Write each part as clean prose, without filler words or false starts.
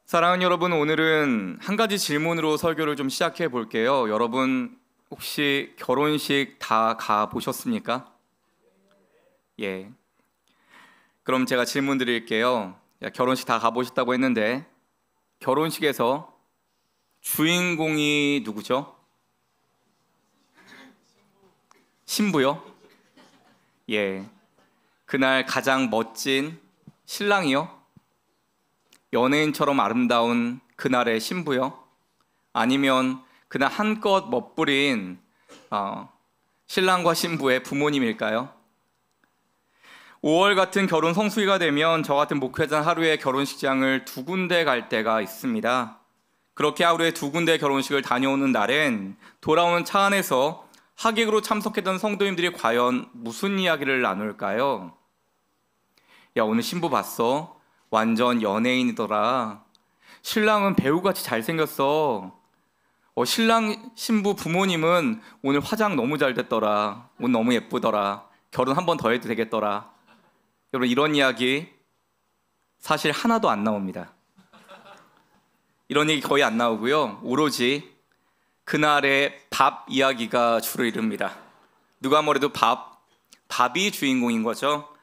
사랑하는 여러분, 오늘은 한 가지 질문으로 설교를 좀 시작해 볼게요. 여러분 혹시 결혼식 다 가 보셨습니까? 예. 그럼 제가 질문 드릴게요. 결혼식 다 가 보셨다고 했는데 결혼식에서 주인공이 누구죠? 신부요? 예. 그날 가장 멋진 신랑이요? 연예인처럼 아름다운 그날의 신부요? 아니면 그날 한껏 멋부린 신랑과 신부의 부모님일까요? 5월 같은 결혼 성수기가 되면 저 같은 목회자 하루에 결혼식장을 2군데 갈 때가 있습니다. 그렇게 하루에 2군데 결혼식을 다녀오는 날엔 돌아오는 차 안에서 하객으로 참석했던 성도님들이 과연 무슨 이야기를 나눌까요? 야, 오늘 신부 봤어? 완전 연예인이더라. 신랑은 배우같이 잘생겼어. 신랑 신부 부모님은 오늘 화장 너무 잘 됐더라. 옷 너무 예쁘더라. 결혼 한 번 더 해도 되겠더라. 여러분, 이런 이야기 사실 하나도 안 나옵니다. 이런 얘기 거의 안 나오고요. 오로지 그날의 밥 이야기가 주를 이룹니다. 누가 뭐래도 밥이 주인공인 거죠.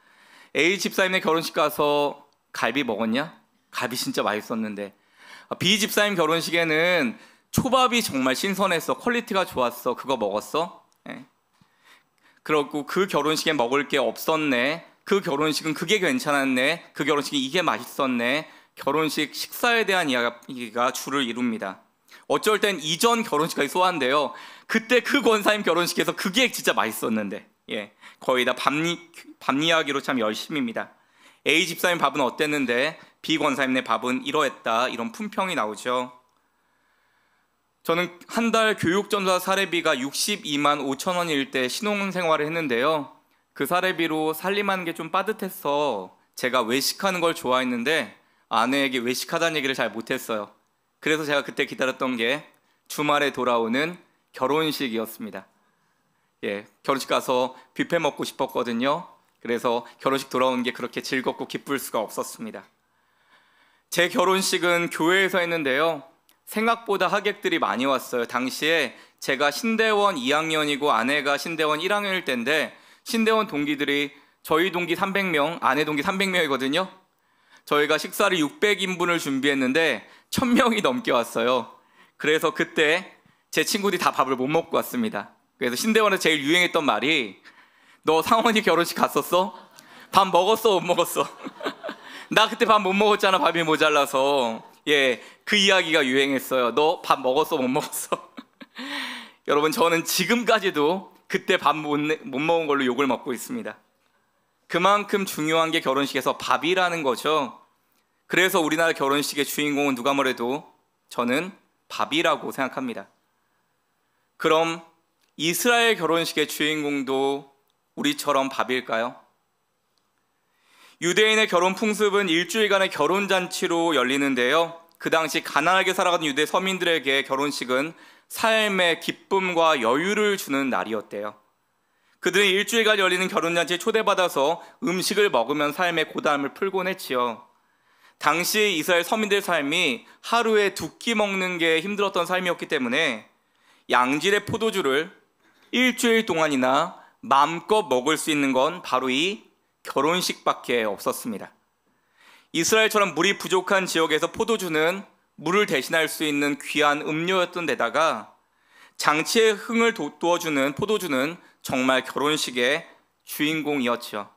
A 집사님네 결혼식 가서 갈비 먹었냐? 갈비 진짜 맛있었는데. B 집사님 결혼식에는 초밥이 정말 신선했어. 퀄리티가 좋았어. 그거 먹었어? 네. 그렇고 그 결혼식에 먹을 게 없었네. 그 결혼식은 그게 괜찮았네. 그 결혼식이 이게 맛있었네. 결혼식 식사에 대한 이야기가 주를 이룹니다. 어쩔 땐 이전 결혼식까지 소화한대요. 그때 그 권사님 결혼식에서 그게 진짜 맛있었는데. 예, 거의 다 밥 이야기로 참 열심입니다. A 집사님 밥은 어땠는데 B 권사님네 밥은 이러했다, 이런 품평이 나오죠. 저는 한 달 교육전도사 사례비가 62만 5천 원일 때 신혼생활을 했는데요. 그 사례비로 살림하는 게 좀 빠듯해서 제가 외식하는 걸 좋아했는데 아내에게 외식하다는 얘기를 잘 못했어요. 그래서 제가 그때 기다렸던 게 주말에 돌아오는 결혼식이었습니다. 예, 결혼식 가서 뷔페 먹고 싶었거든요. 그래서 결혼식 돌아오는 게 그렇게 즐겁고 기쁠 수가 없었습니다. 제 결혼식은 교회에서 했는데요. 생각보다 하객들이 많이 왔어요. 당시에 제가 신대원 2학년이고 아내가 신대원 1학년일 때인데 신대원 동기들이 저희 동기 300명, 아내 동기 300명이거든요. 저희가 식사를 600인분을 준비했는데 1000명이 넘게 왔어요. 그래서 그때 제 친구들이 다 밥을 못 먹고 왔습니다. 그래서 신대원에서 제일 유행했던 말이 너 상원이 결혼식 갔었어? 밥 먹었어, 못 먹었어? 나 그때 밥 못 먹었잖아, 밥이 모자라서. 예, 그 이야기가 유행했어요. 너 밥 먹었어, 못 먹었어? 여러분, 저는 지금까지도 그때 밥 못 먹은 걸로 욕을 먹고 있습니다. 그만큼 중요한 게 결혼식에서 밥이라는 거죠. 그래서 우리나라 결혼식의 주인공은 누가 뭐래도 저는 밥이라고 생각합니다. 그럼 이스라엘 결혼식의 주인공도 우리처럼 밥일까요? 유대인의 결혼 풍습은 일주일간의 결혼잔치로 열리는데요. 그 당시 가난하게 살아가던 유대 서민들에게 결혼식은 삶의 기쁨과 여유를 주는 날이었대요. 그들은 일주일간 열리는 결혼잔치에 초대받아서 음식을 먹으면 삶의 고단함을 풀곤 했지요. 당시 이스라엘 서민들의 삶이 하루에 2끼 먹는 게 힘들었던 삶이었기 때문에 양질의 포도주를 일주일 동안이나 마음껏 먹을 수 있는 건 바로 이 결혼식밖에 없었습니다. 이스라엘처럼 물이 부족한 지역에서 포도주는 물을 대신할 수 있는 귀한 음료였던 데다가 장치의 흥을 돋워주는 포도주는 정말 결혼식의 주인공이었죠.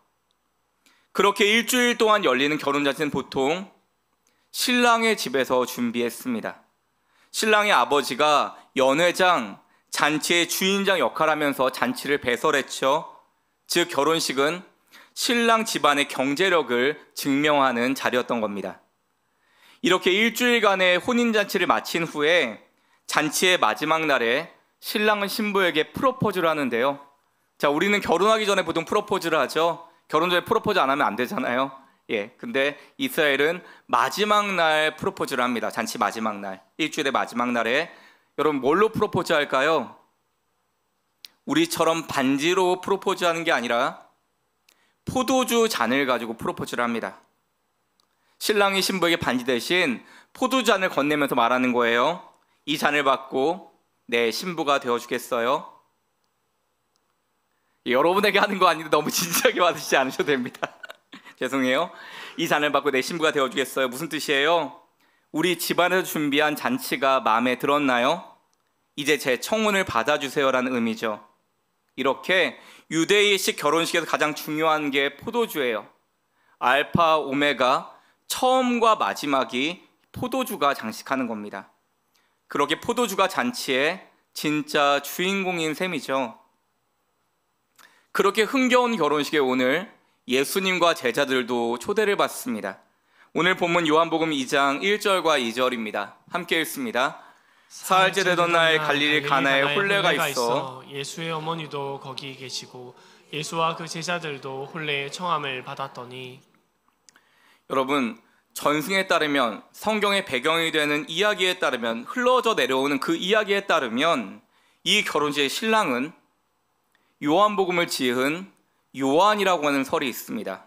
그렇게 일주일 동안 열리는 결혼잔치는 보통 신랑의 집에서 준비했습니다. 신랑의 아버지가 연회장, 잔치의 주인장 역할을 하면서 잔치를 배설했죠. 즉 결혼식은 신랑 집안의 경제력을 증명하는 자리였던 겁니다. 이렇게 일주일간의 혼인잔치를 마친 후에 잔치의 마지막 날에 신랑은 신부에게 프로포즈를 하는데요. 자, 우리는 결혼하기 전에 보통 프로포즈를 하죠. 결혼 전에 프로포즈 안 하면 안 되잖아요. 예, 근데 이스라엘은 마지막 날 프로포즈를 합니다. 잔치 마지막 날, 일주일의 마지막 날에. 여러분, 뭘로 프로포즈 할까요? 우리처럼 반지로 프로포즈 하는 게 아니라 포도주 잔을 가지고 프로포즈를 합니다. 신랑이 신부에게 반지 대신 포도주잔을 건네면서 말하는 거예요. 이 잔을 받고 내 신부가 되어주겠어요? 여러분에게 하는 거 아닌데 너무 진지하게 받으시지 않으셔도 됩니다. 죄송해요. 이 잔을 받고 내 신부가 되어주겠어요? 무슨 뜻이에요? 우리 집안에서 준비한 잔치가 마음에 들었나요? 이제 제 청혼을 받아주세요라는 의미죠. 이렇게 유대인식 결혼식에서 가장 중요한 게 포도주예요. 알파 오메가, 처음과 마지막이 포도주가 장식하는 겁니다. 그렇게 포도주가 잔치의 진짜 주인공인 셈이죠. 그렇게 흥겨운 결혼식에 오늘 예수님과 제자들도 초대를 받습니다. 오늘 본문 요한복음 2장 1절과 2절입니다. 함께 읽습니다. 사흘째 되던 날 갈릴리 가나에 혼례가 있어 예수의 어머니도 거기 계시고 예수와 그 제자들도 혼례의 청함을 받았더니. 여러분, 전승에 따르면, 성경의 배경이 되는 이야기에 따르면, 흘러져 내려오는 그 이야기에 따르면 이 결혼식의 신랑은 요한복음을 지은 요한이라고 하는 설이 있습니다.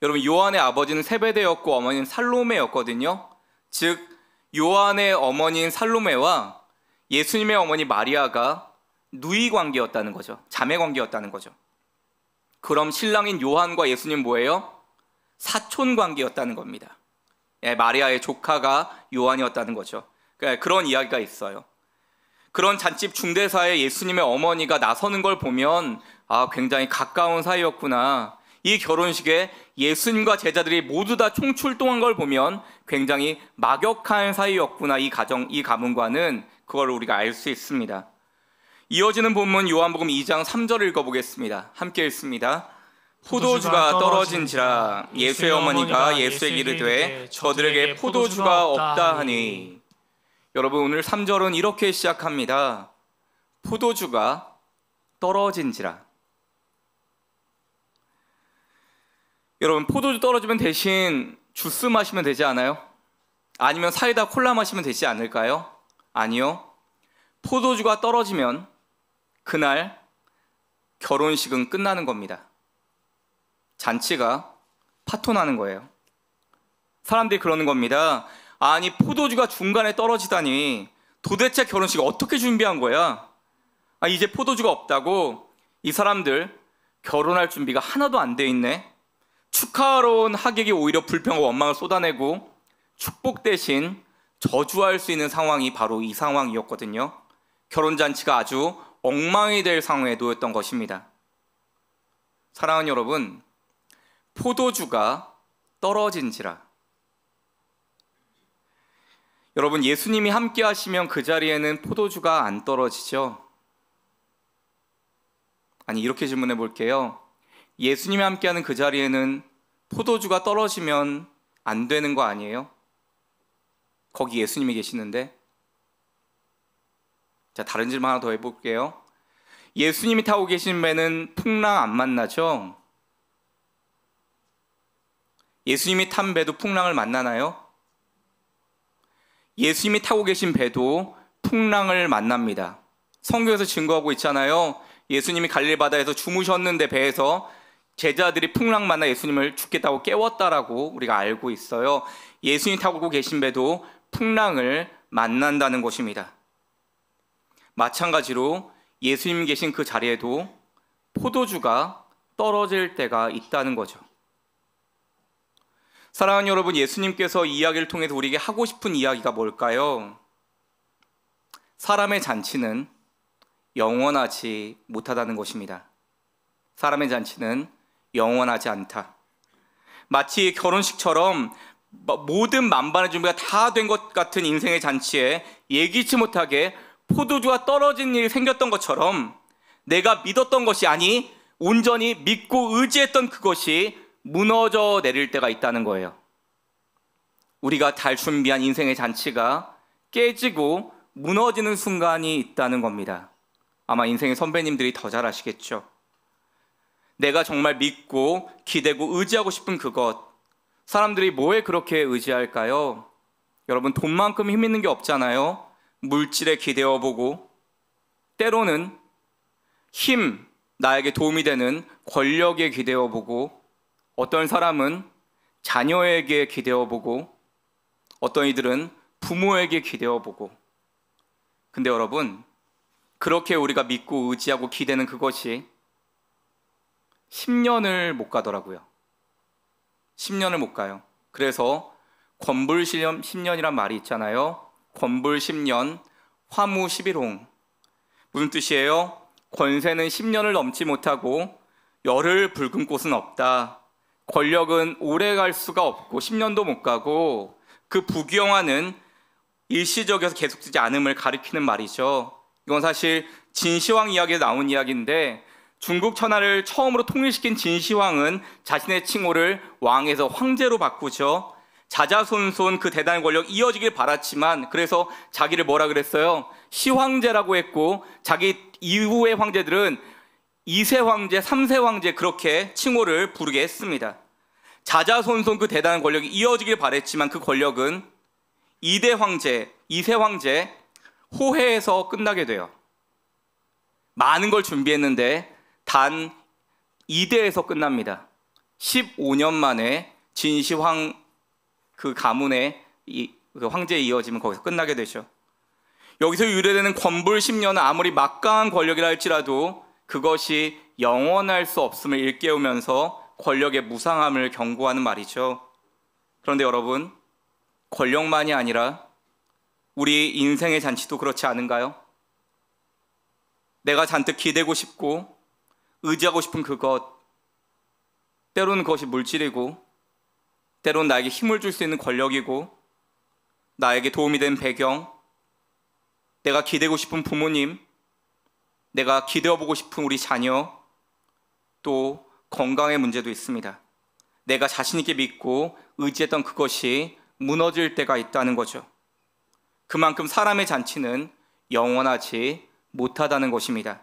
여러분, 요한의 아버지는 세베대였고 어머니는 살로메였거든요. 즉 요한의 어머니인 살로메와 예수님의 어머니 마리아가 누이 관계였다는 거죠. 자매 관계였다는 거죠. 그럼 신랑인 요한과 예수님 뭐예요? 사촌 관계였다는 겁니다. 마리아의 조카가 요한이었다는 거죠. 그런 이야기가 있어요. 그런 잔집 중대사에 예수님의 어머니가 나서는 걸 보면 굉장히 가까운 사이였구나. 이 결혼식에 예수님과 제자들이 모두 다 총출동한 걸 보면 굉장히 막역한 사이였구나. 이 가문과는 그걸 우리가 알 수 있습니다. 이어지는 본문 요한복음 2장 3절을 읽어보겠습니다. 함께 읽습니다. 포도주가 떨어진지라 예수의 어머니가 예수에게 이르되 저들에게 포도주가 없다 하니. 여러분, 오늘 3절은 이렇게 시작합니다. 포도주가 떨어진지라. 여러분, 포도주 떨어지면 대신 주스 마시면 되지 않아요? 아니면 사이다 콜라 마시면 되지 않을까요? 아니요. 포도주가 떨어지면 그날 결혼식은 끝나는 겁니다. 잔치가 파토나는 거예요. 사람들이 그러는 겁니다. 아니, 포도주가 중간에 떨어지다니 도대체 결혼식 어떻게 준비한 거야? 이제 포도주가 없다고? 이 사람들 결혼할 준비가 하나도 안 돼 있네. 축하하러 온 하객이 오히려 불평과 원망을 쏟아내고 축복 대신 저주할 수 있는 상황이 바로 이 상황이었거든요. 결혼잔치가 아주 엉망이 될 상황에 놓였던 것입니다. 사랑하는 여러분, 포도주가 떨어진지라. 여러분, 예수님이 함께 하시면 그 자리에는 포도주가 안 떨어지죠? 아니, 이렇게 질문해 볼게요. 예수님이 함께하는 그 자리에는 포도주가 떨어지면 안 되는 거 아니에요? 거기 예수님이 계시는데. 자, 다른 질문 하나 더 해볼게요. 예수님이 타고 계신 배는 풍랑 안 만나죠? 예수님이 탄 배도 풍랑을 만나나요? 예수님이 타고 계신 배도 풍랑을 만납니다. 성경에서 증거하고 있잖아요. 예수님이 갈릴리 바다에서 주무셨는데 배에서 제자들이 풍랑 만나 예수님을 죽겠다고 깨웠다라고 우리가 알고 있어요. 예수님이 타고 계신 배도 풍랑을 만난다는 것입니다. 마찬가지로 예수님 계신 그 자리에도 포도주가 떨어질 때가 있다는 거죠. 사랑하는 여러분, 예수님께서 이 이야기를 통해서 우리에게 하고 싶은 이야기가 뭘까요? 사람의 잔치는 영원하지 못하다는 것입니다. 사람의 잔치는 영원하지 않다. 마치 결혼식처럼 모든 만반의 준비가 다 된 것 같은 인생의 잔치에 예기치 못하게 포도주가 떨어진 일이 생겼던 것처럼 내가 믿었던 것이, 아니 온전히 믿고 의지했던 그것이 무너져 내릴 때가 있다는 거예요. 우리가 잘 준비한 인생의 잔치가 깨지고 무너지는 순간이 있다는 겁니다. 아마 인생의 선배님들이 더 잘 아시겠죠. 내가 정말 믿고 기대고 의지하고 싶은 그것, 사람들이 뭐에 그렇게 의지할까요? 여러분, 돈만큼 힘 있는 게 없잖아요. 물질에 기대어보고, 때로는 힘, 나에게 도움이 되는 권력에 기대어보고, 어떤 사람은 자녀에게 기대어보고, 어떤 이들은 부모에게 기대어 보고. 근데 여러분, 그렇게 우리가 믿고 의지하고 기대는 그것이 10년을 못 가더라고요. 10년을 못 가요. 그래서 권불 10년이란 말이 있잖아요. 권불 10년, 화무 11홍. 무슨 뜻이에요? 권세는 10년을 넘지 못하고 열을 붉은 꽃은 없다. 권력은 오래 갈 수가 없고 10년도 못 가고 그 부귀영화는 일시적이어서 계속되지 않음을 가리키는 말이죠. 이건 사실 진시황 이야기에 나온 이야기인데 중국 천하를 처음으로 통일시킨 진시황은 자신의 칭호를 왕에서 황제로 바꾸죠. 자자손손 그 대단한 권력 이어지길 바랐지만 그래서 자기를 뭐라 그랬어요? 시황제라고 했고 자기 이후의 황제들은 2세 황제, 3세 황제 그렇게 칭호를 부르게 했습니다. 자자손손 그 대단한 권력이 이어지길 바랬지만 그 권력은 2대 황제, 2세 황제 호해에서 끝나게 돼요. 많은 걸 준비했는데 단 2대에서 끝납니다. 15년 만에 진시황 그 가문의 그 황제에 이어지면 거기서 끝나게 되죠. 여기서 유래되는 권불 10년은 아무리 막강한 권력이라 할지라도 그것이 영원할 수 없음을 일깨우면서 권력의 무상함을 경고하는 말이죠. 그런데 여러분, 권력만이 아니라 우리 인생의 잔치도 그렇지 않은가요? 내가 잔뜩 기대고 싶고 의지하고 싶은 그것, 때로는 그것이 물질이고 때로는 나에게 힘을 줄 수 있는 권력이고 나에게 도움이 된 배경, 내가 기대고 싶은 부모님, 내가 기대어보고 싶은 우리 자녀, 또 건강의 문제도 있습니다. 내가 자신 있게 믿고 의지했던 그것이 무너질 때가 있다는 거죠. 그만큼 사람의 잔치는 영원하지 못하다는 것입니다.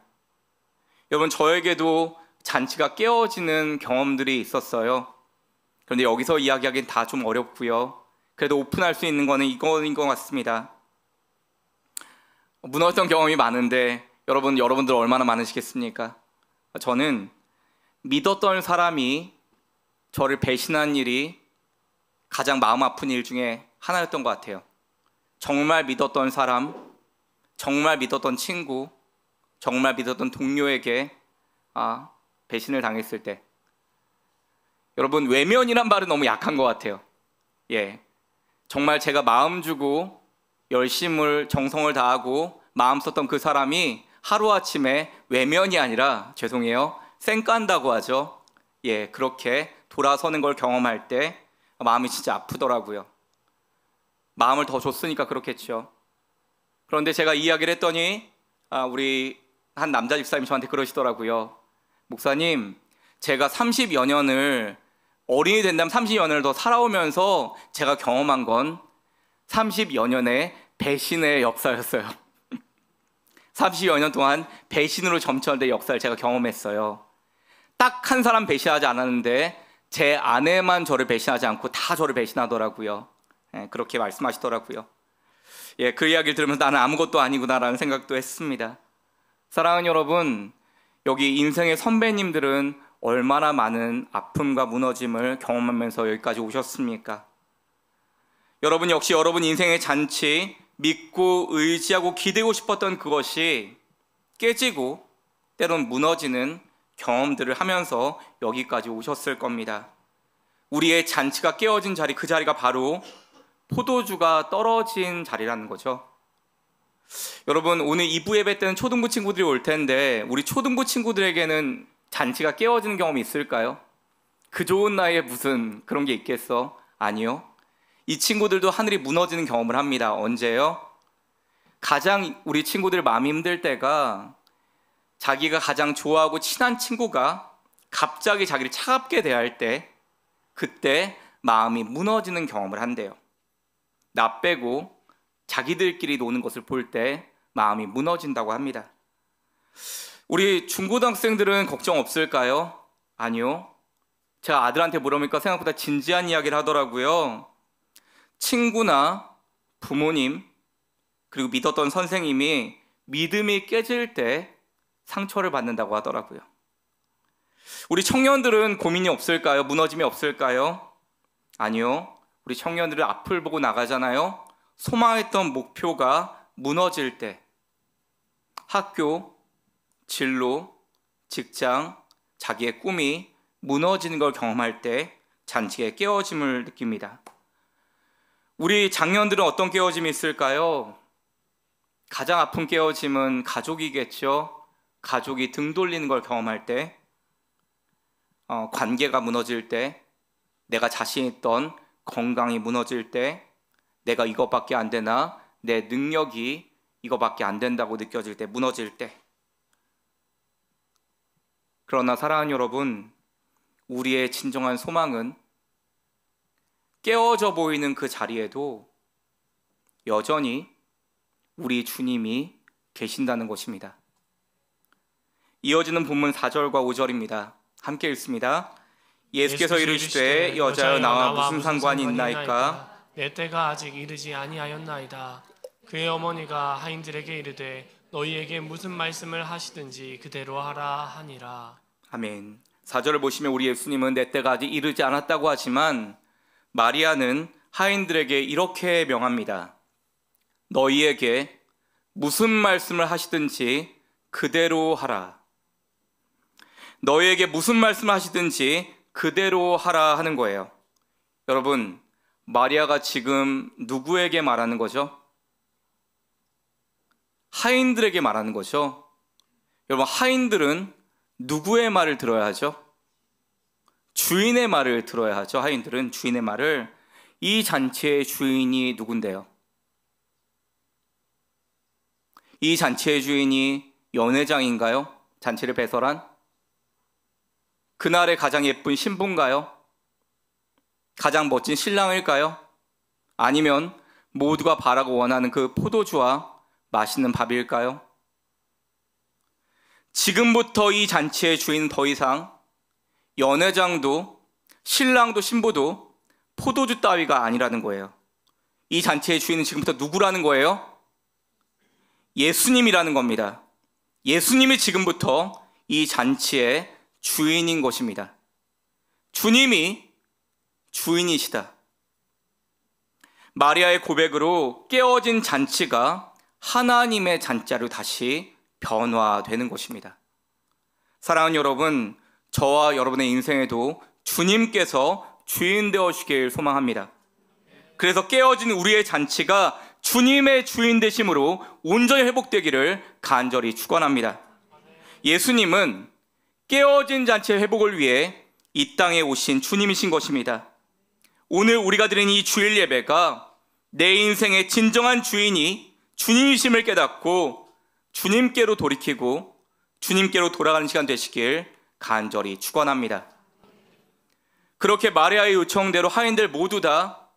여러분, 저에게도 잔치가 깨어지는 경험들이 있었어요. 그런데 여기서 이야기하기엔 다 좀 어렵고요. 그래도 오픈할 수 있는 거는 이거인 것 같습니다. 무너졌던 경험이 많은데 여러분들 얼마나 많으시겠습니까? 저는 믿었던 사람이 저를 배신한 일이 가장 마음 아픈 일 중에 하나였던 것 같아요. 정말 믿었던 사람, 정말 믿었던 친구, 정말 믿었던 동료에게 배신을 당했을 때, 여러분, 외면이란 말은 너무 약한 것 같아요. 정말 제가 마음 주고 열심을 정성을 다하고 마음 썼던 그 사람이 하루아침에 외면이 아니라, 죄송해요, 쌩깐다고 하죠. 그렇게 돌아서는 걸 경험할 때 마음이 진짜 아프더라고요. 마음을 더 줬으니까 그렇겠죠. 그런데 제가 이야기를 했더니 우리 한 남자 집사님이 저한테 그러시더라고요. 목사님, 제가 30여 년을, 어린이 된다면 30여 년을 더 살아오면서 제가 경험한 건 30여 년의 배신의 역사였어요. 30여 년 동안 배신으로 점철된 역사를 제가 경험했어요. 딱 한 사람 배신하지 않았는데 제 아내만 저를 배신하지 않고 다 저를 배신하더라고요. 그렇게 말씀하시더라고요. 그 이야기를 들으면서 나는 아무것도 아니구나라는 생각도 했습니다. 사랑하는 여러분, 여기 인생의 선배님들은 얼마나 많은 아픔과 무너짐을 경험하면서 여기까지 오셨습니까? 여러분 역시 여러분 인생의 잔치, 믿고 의지하고 기대고 싶었던 그것이 깨지고 때론 무너지는 경험들을 하면서 여기까지 오셨을 겁니다. 우리의 잔치가 깨어진 자리, 그 자리가 바로 포도주가 떨어진 자리라는 거죠. 여러분, 오늘 2부 예배 때는 초등부 친구들이 올 텐데 우리 초등부 친구들에게는 잔치가 깨어지는 경험이 있을까요? 그 좋은 나이에 무슨 그런 게 있겠어? 아니요. 이 친구들도 하늘이 무너지는 경험을 합니다. 언제요? 가장 우리 친구들 마음이 힘들 때가 자기가 가장 좋아하고 친한 친구가 갑자기 자기를 차갑게 대할 때, 그때 마음이 무너지는 경험을 한대요. 나 빼고 자기들끼리 노는 것을 볼 때 마음이 무너진다고 합니다. 우리 중고등학생들은 걱정 없을까요? 아니요. 제가 아들한테 물어보니까 생각보다 진지한 이야기를 하더라고요. 친구나 부모님, 그리고 믿었던 선생님이 믿음이 깨질 때 상처를 받는다고 하더라고요. 우리 청년들은 고민이 없을까요? 무너짐이 없을까요? 아니요. 우리 청년들은 앞을 보고 나가잖아요. 소망했던 목표가 무너질 때, 학교, 진로, 직장, 자기의 꿈이 무너지는 걸 경험할 때 잔치의 깨어짐을 느낍니다. 우리 장년들은 어떤 깨어짐이 있을까요? 가장 아픈 깨어짐은 가족이겠죠. 가족이 등 돌리는 걸 경험할 때, 관계가 무너질 때, 내가 자신 있던 건강이 무너질 때, 내가 이것밖에 안 되나, 내 능력이 이거밖에 안 된다고 느껴질 때, 무너질 때. 그러나 사랑하는 여러분, 우리의 진정한 소망은 깨어져 보이는 그 자리에도 여전히 우리 주님이 계신다는 것입니다. 이어지는 본문 4절과 5절입니다. 함께 읽습니다. 예수께서 이르시되 여자여 나와 무슨 상관이 있나이까? 내 때가 아직 이르지 아니하였나이다. 그의 어머니가 하인들에게 이르되 너희에게 무슨 말씀을 하시든지 그대로 하라 하니라. 아멘. 4절을 보시면 우리 예수님은 내 때가 아직 이르지 않았다고 하지만 마리아는 하인들에게 이렇게 명합니다. 너희에게 무슨 말씀을 하시든지 그대로 하라. 너희에게 무슨 말씀을 하시든지 그대로 하라 하는 거예요. 여러분, 마리아가 지금 누구에게 말하는 거죠? 하인들에게 말하는 거죠. 여러분, 하인들은 누구의 말을 들어야 하죠? 주인의 말을 들어야 하죠. 하인들은 주인의 말을. 이 잔치의 주인이 누군데요? 이 잔치의 주인이 연회장인가요? 잔치를 배설한? 그날의 가장 예쁜 신부인가요? 가장 멋진 신랑일까요? 아니면 모두가 바라고 원하는 그 포도주와 맛있는 밥일까요? 지금부터 이 잔치의 주인은 더 이상 연회장도 신랑도 신부도 포도주 따위가 아니라는 거예요. 이 잔치의 주인은 지금부터 누구라는 거예요? 예수님이라는 겁니다. 예수님이 지금부터 이 잔치의 주인인 것입니다. 주님이 주인이시다. 마리아의 고백으로 깨어진 잔치가 하나님의 잔치로 다시 변화되는 것입니다. 사랑하는 여러분, 저와 여러분의 인생에도 주님께서 주인 되어주길 소망합니다. 그래서 깨어진 우리의 잔치가 주님의 주인 되심으로 온전히 회복되기를 간절히 축원합니다. 예수님은 깨어진 잔치의 회복을 위해 이 땅에 오신 주님이신 것입니다. 오늘 우리가 드린 이 주일 예배가 내 인생의 진정한 주인이 주님이심을 깨닫고 주님께로 돌이키고 주님께로 돌아가는 시간 되시길 간절히 축원합니다. 그렇게 마리아의 요청대로 하인들 모두 다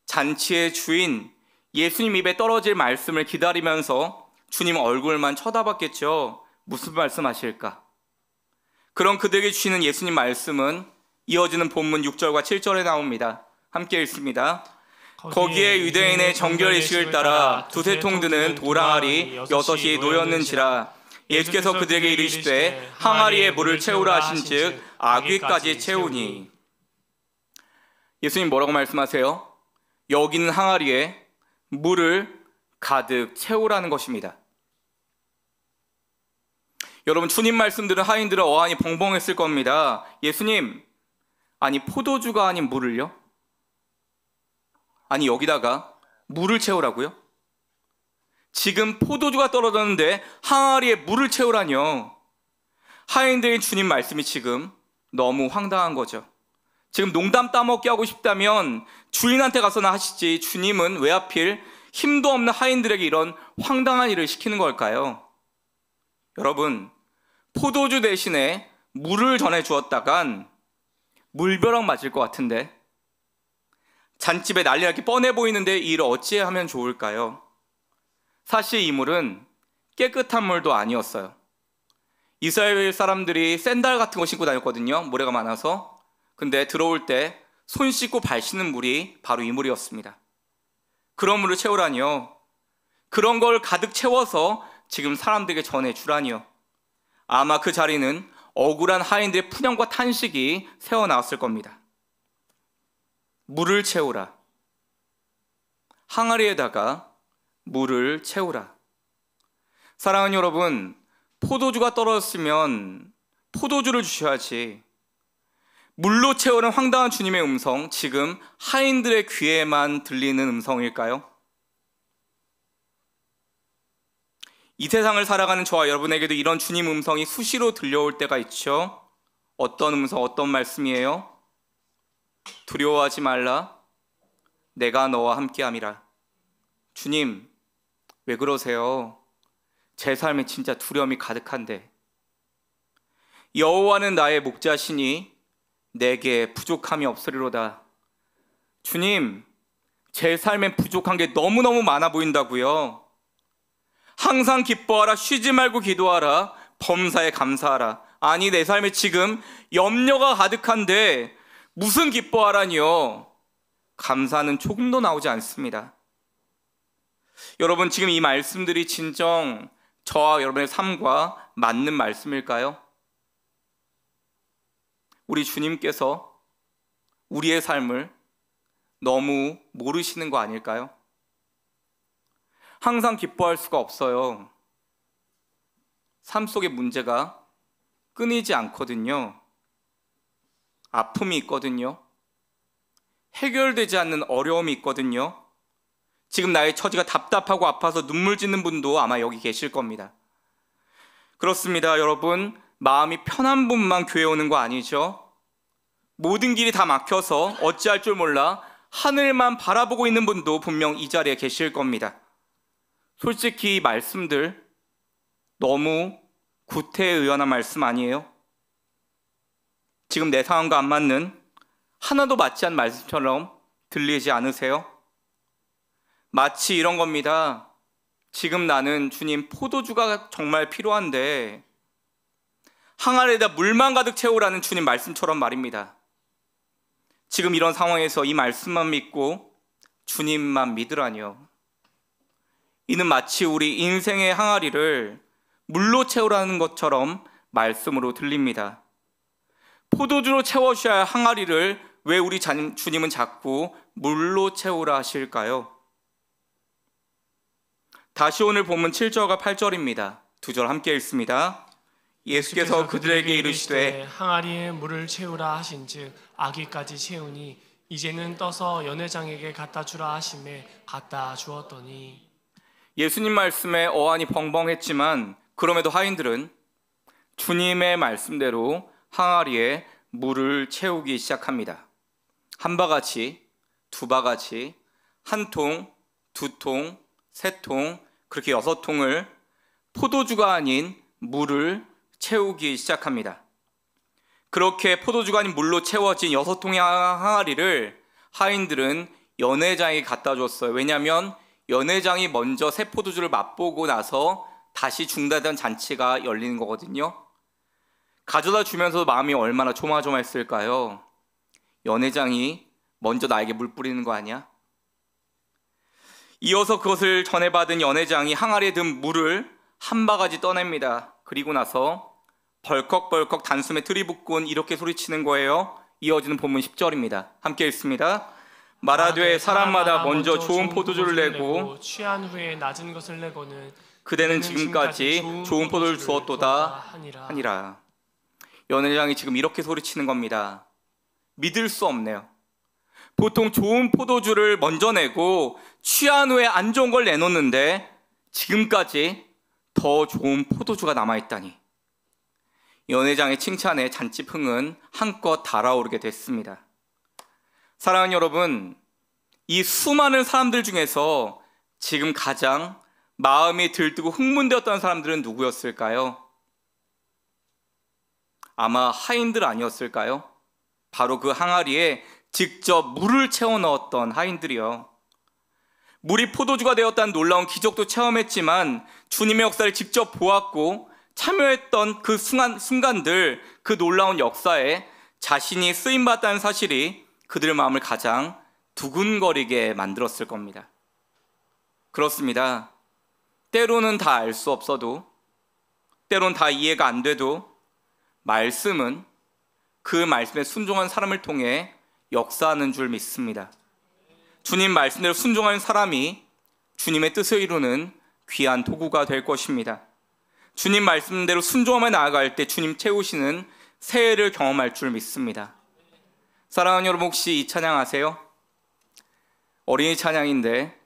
잔치의 주인 예수님 입에 떨어질 말씀을 기다리면서 주님 얼굴만 쳐다봤겠죠. 무슨 말씀하실까? 그런 그들에게 주시는 예수님 말씀은 이어지는 본문 6절과 7절에 나옵니다. 함께 읽습니다. 거기에 유대인의 정결의식을 따라 두세 통 드는 도랑아리 6이 놓였는지라. 예수께서 그들에게 이르시되 항아리에 물을 채우라 하신즉 아귀까지 채우니. 예수님 뭐라고 말씀하세요? 여기 있는 항아리에 물을 가득 채우라는 것입니다. 여러분, 주님 말씀들은 하인들은 어안이 벙벙했을 겁니다. 예수님, 아니 포도주가 아닌 물을요? 아니 여기다가 물을 채우라고요? 지금 포도주가 떨어졌는데 항아리에 물을 채우라뇨. 하인들의 주님 말씀이 지금 너무 황당한 거죠. 지금 농담 따먹게 하고 싶다면 주인한테 가서나 하시지, 주님은 왜 하필 힘도 없는 하인들에게 이런 황당한 일을 시키는 걸까요? 여러분, 포도주 대신에 물을 전해주었다간 물벼락 맞을 것 같은데, 잔집에 난리가 이렇게 뻔해 보이는데 이 일을 어찌 하면 좋을까요? 사실 이 물은 깨끗한 물도 아니었어요. 이스라엘 사람들이 샌들 같은 거 신고 다녔거든요. 모래가 많아서. 근데 들어올 때 손 씻고 발 씻는 물이 바로 이 물이었습니다. 그런 물을 채우라니요. 그런 걸 가득 채워서 지금 사람들에게 전해주라니요. 아마 그 자리는 억울한 하인들의 푸념과 탄식이 새어나왔을 겁니다. 물을 채우라. 항아리에다가 물을 채우라. 사랑하는 여러분, 포도주가 떨어졌으면 포도주를 주셔야지. 물로 채우는 황당한 주님의 음성, 지금 하인들의 귀에만 들리는 음성일까요? 이 세상을 살아가는 저와 여러분에게도 이런 주님 음성이 수시로 들려올 때가 있죠. 어떤 음성, 어떤 말씀이에요? 두려워하지 말라. 내가 너와 함께함이라. 주님, 왜 그러세요? 제 삶에 진짜 두려움이 가득한데. 여호와는 나의 목자시니 내게 부족함이 없으리로다. 주님, 제 삶엔 부족한 게 너무너무 많아 보인다고요. 항상 기뻐하라, 쉬지 말고 기도하라, 범사에 감사하라. 아니, 내 삶에 지금 염려가 가득한데 무슨 기뻐하라니요? 감사는 조금도 나오지 않습니다. 여러분, 지금 이 말씀들이 진정 저와 여러분의 삶과 맞는 말씀일까요? 우리 주님께서 우리의 삶을 너무 모르시는 거 아닐까요? 항상 기뻐할 수가 없어요. 삶 속의 문제가 끊이지 않거든요. 아픔이 있거든요. 해결되지 않는 어려움이 있거든요. 지금 나의 처지가 답답하고 아파서 눈물 짓는 분도 아마 여기 계실 겁니다. 그렇습니다, 여러분. 마음이 편한 분만 교회 오는 거 아니죠? 모든 길이 다 막혀서 어찌할 줄 몰라 하늘만 바라보고 있는 분도 분명 이 자리에 계실 겁니다. 솔직히 이 말씀들 너무 구태의연한 말씀 아니에요? 지금 내 상황과 안 맞는, 하나도 맞지 않는 말씀처럼 들리지 않으세요? 마치 이런 겁니다. 지금 나는 주님 포도주가 정말 필요한데 항아리에다 물만 가득 채우라는 주님 말씀처럼 말입니다. 지금 이런 상황에서 이 말씀만 믿고 주님만 믿으라니요. 이는 마치 우리 인생의 항아리를 물로 채우라는 것처럼 말씀으로 들립니다. 포도주로 채워주셔야 할 항아리를 왜 우리 주님은 자꾸 물로 채우라 하실까요? 다시 오늘 본문 7절과 8절입니다. 두 절 함께 읽습니다. 예수께서 그들에게 이르시되 항아리에 물을 채우라 하신즉 아기까지 채우니 이제는 떠서 연회장에게 갖다 주라 하심에 갖다 주었더니. 예수님 말씀에 어안이 벙벙했지만 그럼에도 하인들은 주님의 말씀대로 항아리에 물을 채우기 시작합니다. 한 바가지, 두 바가지, 한 통, 두 통, 세 통, 그렇게 6통을 포도주가 아닌 물을 채우기 시작합니다. 그렇게 포도주가 아닌 물로 채워진 6통의 항아리를 하인들은 연회장에 갖다 줬어요. 왜냐하면 연회장이 먼저 새 포도주를 맛보고 나서 다시 중단된 잔치가 열리는 거거든요. 가져다 주면서 마음이 얼마나 조마조마했을까요? 연회장이 먼저 나에게 물 뿌리는 거 아니야? 이어서 그것을 전해받은 연회장이 항아리에 든 물을 한 바가지 떠냅니다. 그리고 나서 벌컥벌컥 단숨에 들이붓곤 이렇게 소리치는 거예요. 이어지는 본문 10절입니다. 함께 읽습니다. 말하되 사람마다 먼저 좋은 포도주를 내고 취한 후에 낮은 것을 내고는 그대는 지금까지 좋은 포도를 주었도다 하니라. 연회장이 지금 이렇게 소리치는 겁니다. 믿을 수 없네요. 보통 좋은 포도주를 먼저 내고 취한 후에 안 좋은 걸 내놓는데 지금까지 더 좋은 포도주가 남아있다니. 연회장의 칭찬에 잔치풍은 한껏 달아오르게 됐습니다. 사랑하는 여러분, 이 수많은 사람들 중에서 지금 가장 마음이 들뜨고 흥분되었던 사람들은 누구였을까요? 아마 하인들 아니었을까요? 바로 그 항아리에 직접 물을 채워 넣었던 하인들이요. 물이 포도주가 되었다는 놀라운 기적도 체험했지만 주님의 역사를 직접 보았고 참여했던 그 순간들, 그 놀라운 역사에 자신이 쓰임받았다는 사실이 그들의 마음을 가장 두근거리게 만들었을 겁니다. 그렇습니다. 때로는 다 알 수 없어도, 때로는 다 이해가 안 돼도 말씀은 그 말씀에 순종한 사람을 통해 역사하는 줄 믿습니다. 주님 말씀대로 순종하는 사람이 주님의 뜻을 이루는 귀한 도구가 될 것입니다. 주님 말씀대로 순종하며 나아갈 때 주님 채우시는 새해를 경험할 줄 믿습니다. 사랑하는 여러분, 혹시 이 찬양 아세요? 어린이 찬양인데,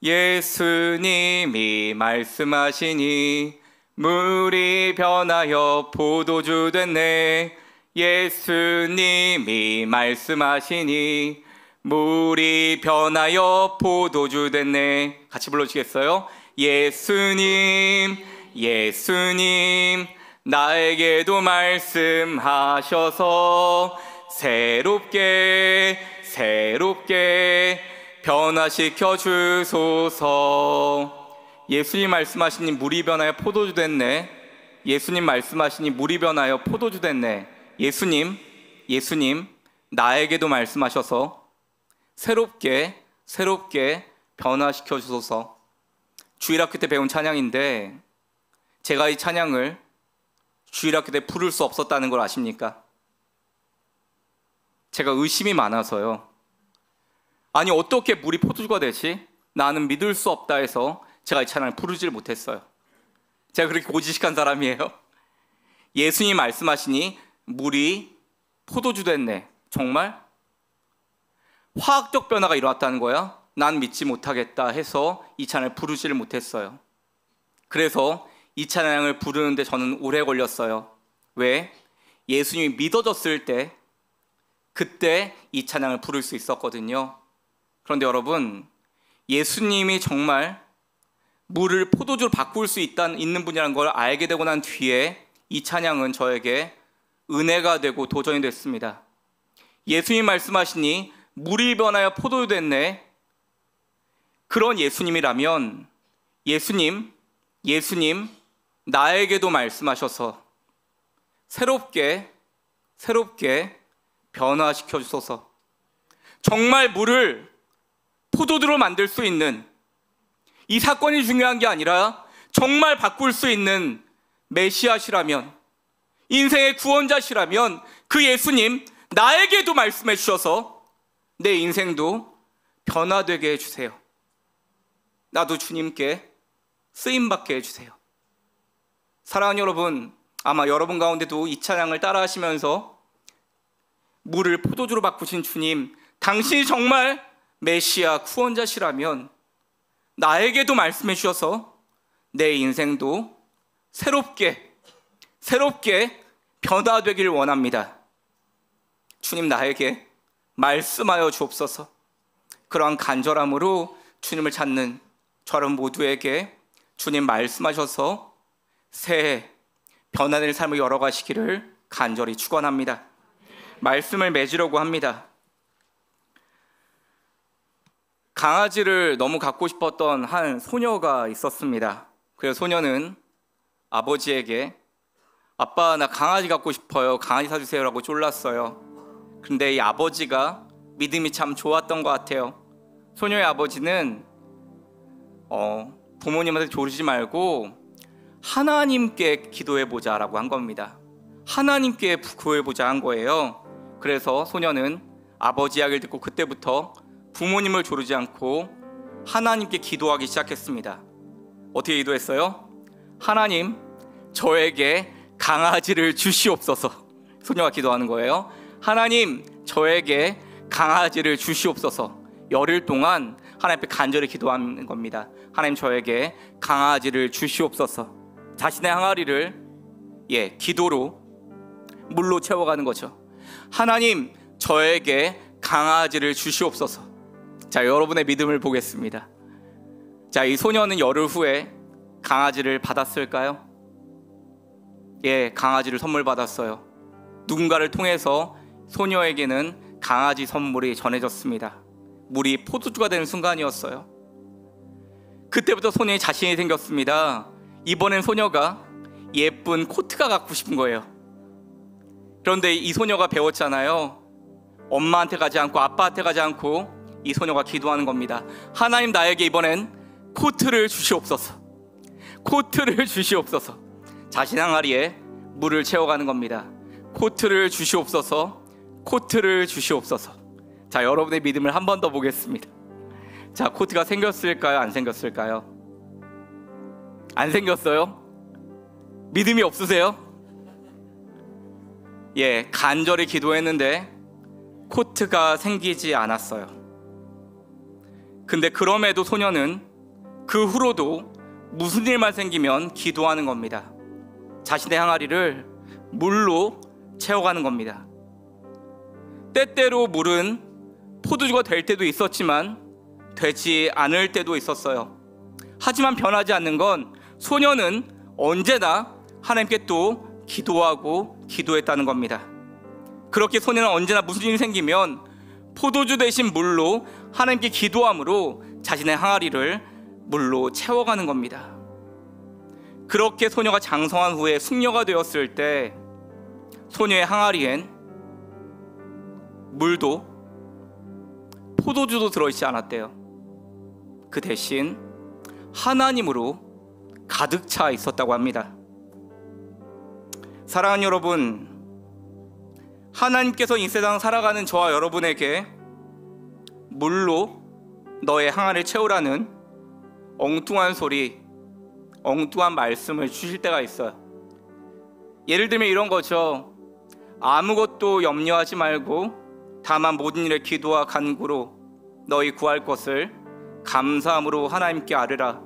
예수님이 말씀하시니 물이 변하여 포도주 됐네. 예수님이 말씀하시니 물이 변하여 포도주 됐네. 같이 불러주시겠어요? 예수님, 예수님, 나에게도 말씀하셔서 새롭게 변화시켜 주소서. 예수님 말씀하시니 물이 변하여 포도주 됐네. 예수님 말씀하시니 물이 변하여 포도주 됐네. 예수님, 나에게도 말씀하셔서 새롭게 변화시켜 주소서. 주일학교 때 배운 찬양인데, 제가 이 찬양을 주일학교 때 부를 수 없었다는 걸 아십니까? 제가 의심이 많아서요. 아니, 어떻게 물이 포도주가 되지? 나는 믿을 수 없다 해서 제가 이 찬양을 부르질 못했어요. 제가 그렇게 고지식한 사람이에요. 예수님 말씀하시니 물이 포도주 됐네. 정말? 화학적 변화가 일어났다는 거야? 난 믿지 못하겠다 해서 이 찬양을 부르지를 못했어요. 그래서 이 찬양을 부르는데 저는 오래 걸렸어요. 왜? 예수님이 믿어졌을 때, 그때 이 찬양을 부를 수 있었거든요. 그런데 여러분, 예수님이 정말 물을 포도주로 바꿀 수 있는 분이라는 걸 알게 되고 난 뒤에 이 찬양은 저에게 은혜가 되고 도전이 됐습니다. 예수님 말씀하시니 물이 변하여 포도주 됐네. 그런 예수님이라면 예수님 나에게도 말씀하셔서 새롭게 변화시켜 주소서. 정말 물을 포도주로 만들 수 있는, 이 사건이 중요한 게 아니라 정말 바꿀 수 있는 메시아시라면, 인생의 구원자시라면 그 예수님 나에게도 말씀해 주셔서 내 인생도 변화되게 해주세요. 나도 주님께 쓰임받게 해주세요. 사랑하는 여러분, 아마 여러분 가운데도 이 찬양을 따라 하시면서 물을 포도주로 바꾸신 주님, 당신이 정말 메시아 구원자시라면 나에게도 말씀해 주셔서 내 인생도 새롭게 변화되기를 원합니다. 주님, 나에게 말씀하여 주옵소서. 그러한 간절함으로 주님을 찾는 저런 모두에게 주님 말씀하셔서 새해 변화될 삶을 열어가시기를 간절히 축원합니다. 말씀을 맺으려고 합니다. 강아지를 너무 갖고 싶었던 한 소녀가 있었습니다. 그래서 소녀는 아버지에게 아빠, 나 강아지 갖고 싶어요. 강아지 사주세요 라고 쫄랐어요. 근데 이 아버지가 믿음이 참 좋았던 것 같아요. 소녀의 아버지는 부모님한테 조르지 말고 하나님께 기도해보자 라고 한 겁니다. 하나님께 구해보자 한 거예요. 그래서 소녀는 아버지 이야기를 듣고 그때부터 부모님을 조르지 않고 하나님께 기도하기 시작했습니다. 어떻게 기도했어요? 하나님, 저에게 강아지를 주시옵소서. 소녀가 기도하는 거예요. 하나님, 저에게 강아지를 주시옵소서. 열흘 동안 하나님 앞에 간절히 기도하는 겁니다. 하나님, 저에게 강아지를 주시옵소서. 자신의 항아리를 기도로 물로 채워가는 거죠. 하나님, 저에게 강아지를 주시옵소서. 자, 여러분의 믿음을 보겠습니다. 자, 이 소녀는 열흘 후에 강아지를 받았을까요? 예, 강아지를 선물 받았어요. 누군가를 통해서 소녀에게는 강아지 선물이 전해졌습니다. 물이 포도주가 되는 순간이었어요. 그때부터 소녀에 자신이 생겼습니다. 이번엔 소녀가 예쁜 코트가 갖고 싶은 거예요. 그런데 이 소녀가 배웠잖아요. 엄마한테 가지 않고 아빠한테 가지 않고 이 소녀가 기도하는 겁니다. 하나님, 나에게 이번엔 코트를 주시옵소서. 코트를 주시옵소서. 자신 항아리에 물을 채워가는 겁니다. 코트를 주시옵소서. 코트를 주시옵소서. 자, 여러분의 믿음을 한 번 더 보겠습니다. 자, 코트가 생겼을까요? 안 생겼을까요? 안 생겼어요? 믿음이 없으세요? 예, 간절히 기도했는데 코트가 생기지 않았어요. 근데 그럼에도 소녀는 그 후로도 무슨 일만 생기면 기도하는 겁니다. 자신의 항아리를 물로 채워가는 겁니다. 때때로 물은 포도주가 될 때도 있었지만 되지 않을 때도 있었어요. 하지만 변하지 않는 건 소녀는 언제나 하나님께 또 기도하고 기도했다는 겁니다. 그렇게 소녀는 언제나 무슨 일이 생기면 포도주 대신 물로 하나님께 기도함으로 자신의 항아리를 물로 채워가는 겁니다. 그렇게 소녀가 장성한 후에 숙녀가 되었을 때 소녀의 항아리엔 물도 포도주도 들어있지 않았대요. 그 대신 하나님으로 가득 차 있었다고 합니다. 사랑하는 여러분, 하나님께서 이 세상 살아가는 저와 여러분에게 물로 너의 항아리를 채우라는 엉뚱한 소리, 엉뚱한 말씀을 주실 때가 있어요. 예를 들면 이런 거죠. 아무것도 염려하지 말고 다만 모든 일에 기도와 간구로 너희 구할 것을 감사함으로 하나님께 아뢰라.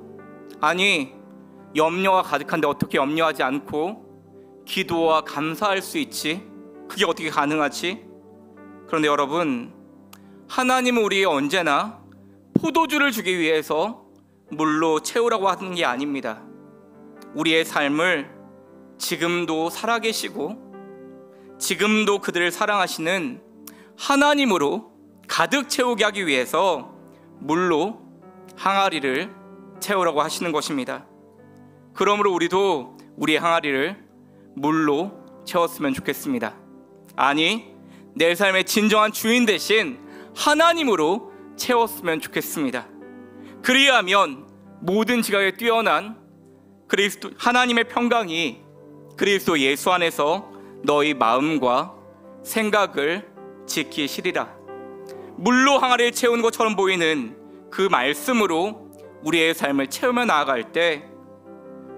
아니, 염려가 가득한데 어떻게 염려하지 않고 기도와 감사할 수 있지? 그게 어떻게 가능하지? 그런데 여러분, 하나님은 우리에게 언제나 포도주를 주기 위해서 물로 채우라고 하는 게 아닙니다. 우리의 삶을 지금도 살아계시고 지금도 그들을 사랑하시는 하나님으로 가득 채우게 하기 위해서 물로 항아리를 채우라고 하시는 것입니다. 그러므로 우리도 우리의 항아리를 물로 채웠으면 좋겠습니다. 아니, 내 삶의 진정한 주인 대신 하나님으로 채웠으면 좋겠습니다. 그리하면 모든 지각에 뛰어난 그리스도 하나님의 평강이 그리스도 예수 안에서 너희 마음과 생각을 지키시리라. 물로 항아리를 채우는 것처럼 보이는 그 말씀으로 우리의 삶을 채우며 나아갈 때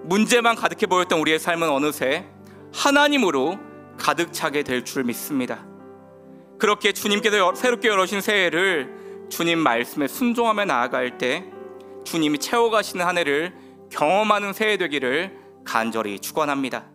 문제만 가득해 보였던 우리의 삶은 어느새 하나님으로 가득 차게 될 줄 믿습니다. 그렇게 주님께서 새롭게 열어주신 새해를 주님 말씀에 순종하며 나아갈 때 주님이 채워가시는 한 해를 경험하는 새해 되기를 간절히 축원합니다.